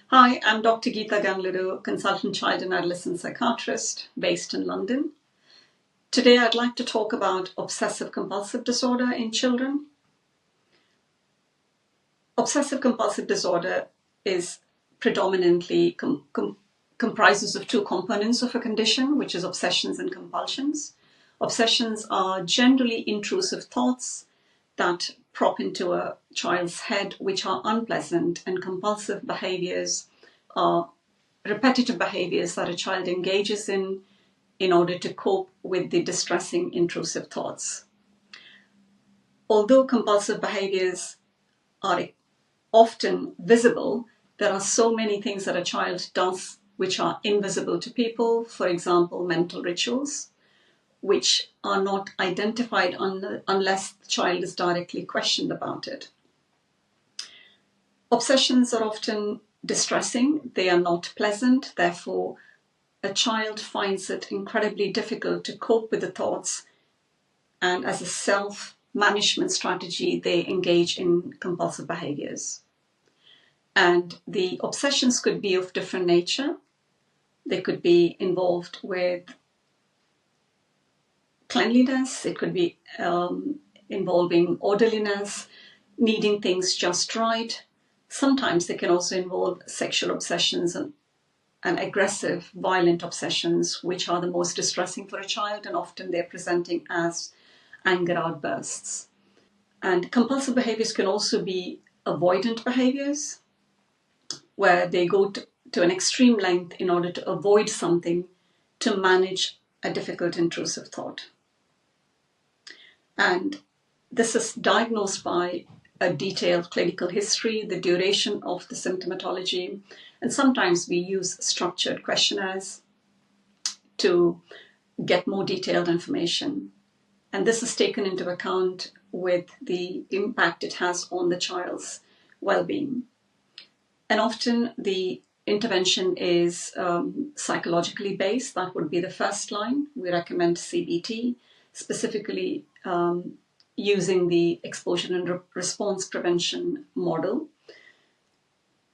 Hi, I'm Dr. Geetha Gandluru, Consultant Child and Adolescent Psychiatrist based in London. Today I'd like to talk about Obsessive Compulsive Disorder in children. Obsessive Compulsive Disorder is predominantly comprises of two components of a condition, which is obsessions and compulsions. Obsessions are generally intrusive thoughts that prop into a child's head, which are unpleasant, and compulsive behaviors are repetitive behaviors that a child engages in order to cope with the distressing intrusive thoughts. Although compulsive behaviors are often visible, there are so many things that a child does which are invisible to people. For example, mental rituals, which are not identified unless the child is directly questioned about it. Obsessions are often distressing, they are not pleasant, therefore a child finds it incredibly difficult to cope with the thoughts, and as a self-management strategy, they engage in compulsive behaviors. And the obsessions could be of different nature. They could be involved with cleanliness, it could be involving orderliness, needing things just right. Sometimes they can also involve sexual obsessions and aggressive, violent obsessions, which are the most distressing for a child, and often they're presenting as anger outbursts. And compulsive behaviors can also be avoidant behaviors, where they go to an extreme length in order to avoid something to manage a difficult intrusive thought. And this is diagnosed by a detailed clinical history, the duration of the symptomatology, and sometimes we use structured questionnaires to get more detailed information. And this is taken into account with the impact it has on the child's well-being. And often the intervention is psychologically based. That would be the first line. We recommend CBT, specifically using the exposure and response prevention model.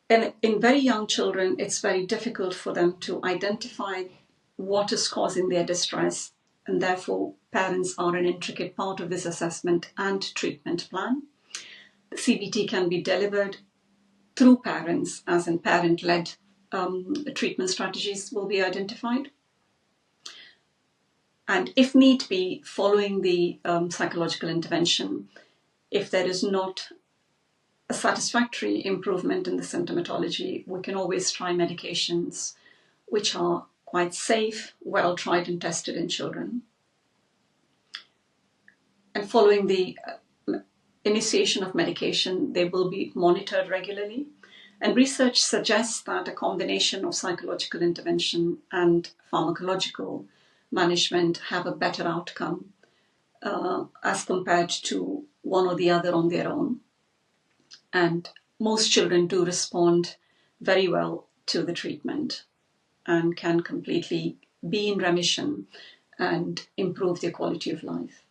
And in very young children, it's very difficult for them to identify what is causing their distress, and therefore parents are an intricate part of this assessment and treatment plan. CBT can be delivered through parents, as in parent-led treatment strategies will be identified. And if need be, following the psychological intervention, if there is not a satisfactory improvement in the symptomatology, we can always try medications which are quite safe, well tried and tested in children. And following the initiation of medication, they will be monitored regularly. And research suggests that a combination of psychological intervention and pharmacological management have a better outcome as compared to one or the other on their own. And most children do respond very well to the treatment and can completely be in remission and improve their quality of life.